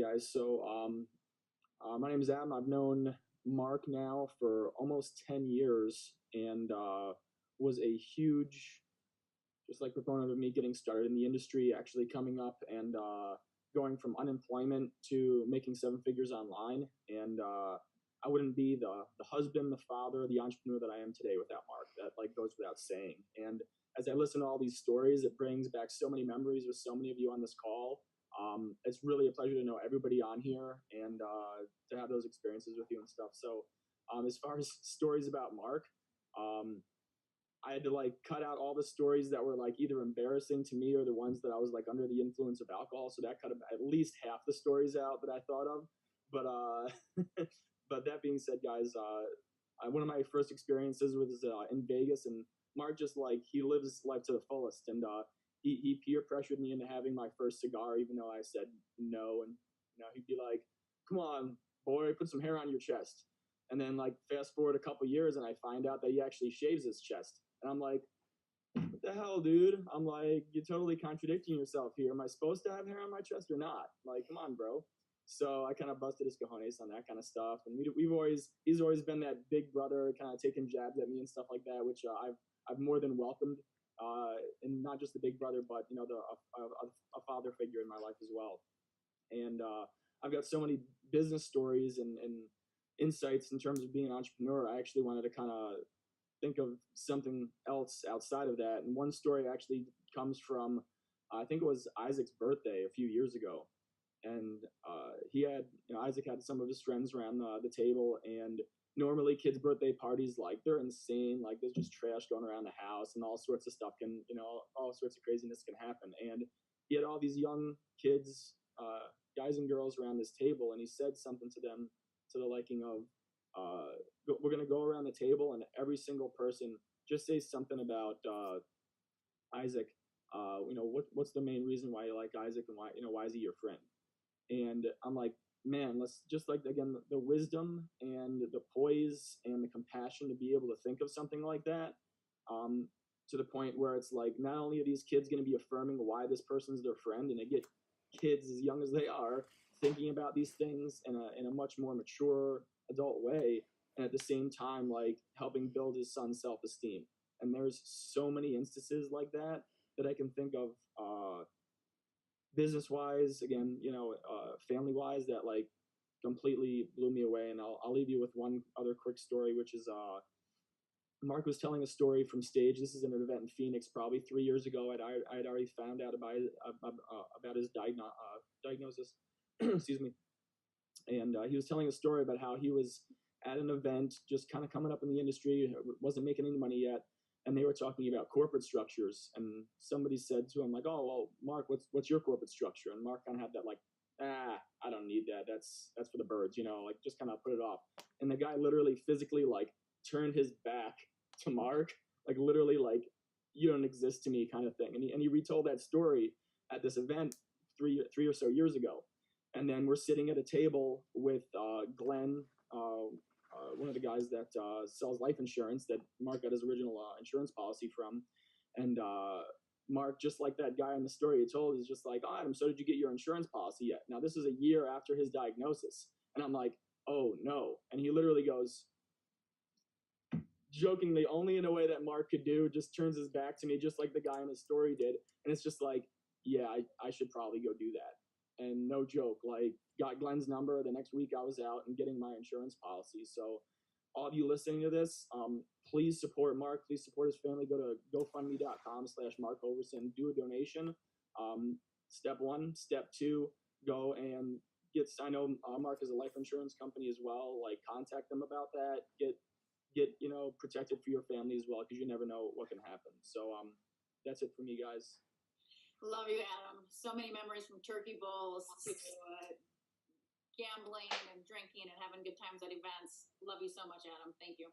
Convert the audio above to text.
guys. My name is Adam. I've known Mark now for almost 10 years and was a huge, just like proponent of me getting started in the industry, actually coming up and going from unemployment to making seven figures online. And I wouldn't be the husband, the father, the entrepreneur that I am today without Mark. That like goes without saying. And as I listen to all these stories, it brings back so many memories with so many of you on this call. It's really a pleasure to know everybody on here and to have those experiences with you and stuff. So as far as stories about Mark, I had to like cut out all the stories that were like either embarrassing to me or the ones that I was like under the influence of alcohol. So that cut at least half the stories out that I thought of. But but that being said, guys, one of my first experiences was in Vegas, and Mark just like he lives life to the fullest, and he peer pressured me into having my first cigar, even though I said no, and he'd be like, "Come on, boy, put some hair on your chest." And then like fast forward a couple years, and I find out that he actually shaves his chest. And I'm like, what the hell, dude? I'm like, you're totally contradicting yourself here. Am I supposed to have hair on my chest or not? Like, come on, bro. So I kind of busted his cojones on that kind of stuff. And he's always been that big brother, kind of taking jabs at me and stuff like that, which I've more than welcomed. And not just the big brother, but a father figure in my life as well. And I've got so many business stories and insights in terms of being an entrepreneur. I actually wanted to kind of think of something else outside of that. And one story actually comes from, I think it was Isaac's birthday a few years ago. And Isaac had some of his friends around the table, and normally kids' birthday parties, like they're insane. Like there's just trash going around the house and all sorts of stuff all sorts of craziness can happen. And he had all these young kids, guys and girls around this table, and he said something to them to the liking of, we're going to go around the table and every single person just say something about Isaac. What's the main reason why you like Isaac, and why is he your friend? And I'm like, man, let's just like, again, the wisdom and the poise and the compassion to be able to think of something like that, to the point where it's like, not only are these kids going to be affirming why this person's their friend, and they get kids as young as they are thinking about these things in a much more mature adult way, and at the same time like helping build his son's self-esteem. And there's so many instances like that I can think of, business wise, again, family wise, that like completely blew me away. And I'll leave you with one other quick story, which is Mark was telling a story from stage. This is an event in Phoenix probably 3 years ago. I'd already found out about his diagnosis. Excuse me. And he was telling a story about how he was at an event, just kind of coming up in the industry, wasn't making any money yet, and they were talking about corporate structures. And somebody said to him like, "Oh, well, Mark, what's your corporate structure?" And Mark kind of had that like, I don't need that. That's for the birds, like just kind of put it off. And the guy literally physically like turned his back to Mark, like literally like, you don't exist to me kind of thing. And he retold that story at this event three or so years ago. And then we're sitting at a table with Glenn, one of the guys that sells life insurance that Mark got his original insurance policy from. And Mark, just like that guy in the story he told, is just like, "Oh, Adam, so did you get your insurance policy yet?" Now, this is a year after his diagnosis. And I'm like, "Oh, no." And he literally goes, jokingly, only in a way that Mark could do, just turns his back to me, just like the guy in his story did. And it's just like, yeah, I should probably go do that. And no joke, like got Glenn's number. The next week I was out and getting my insurance policy. So all of you listening to this, please support Mark. Please support his family. Go to gofundme.com/Mark Overson. Do a donation. Step one. Step two, go and I know Mark is a life insurance company as well. Like contact them about that. Get protected for your family as well, because you never know what can happen. So that's it for me, guys. Love you, Adam. So many memories from turkey bowls to gambling and drinking and having good times at events. Love you so much, Adam. Thank you.